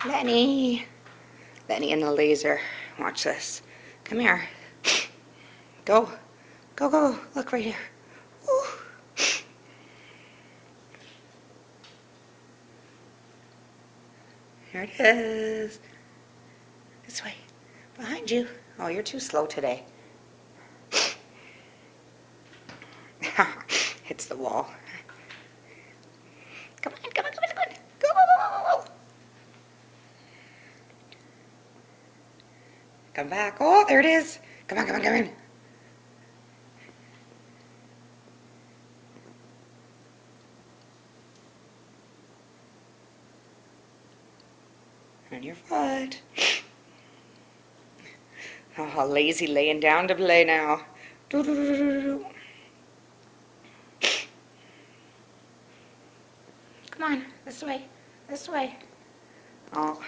Lenny. Lenny and the laser. Watch this. Come here. Go. Go, go. Look right here. Ooh. Here it is. This way. Behind you. Oh, you're too slow today. Hits the wall. Come on, come on, come on, come on. Go, go, go, go, go, go. Come back. Oh, there it is. Come on, come on, come on. On your foot. Oh, lazy laying down to play now. Doo -doo -doo -doo -doo. Come on, this way, this way. Oh.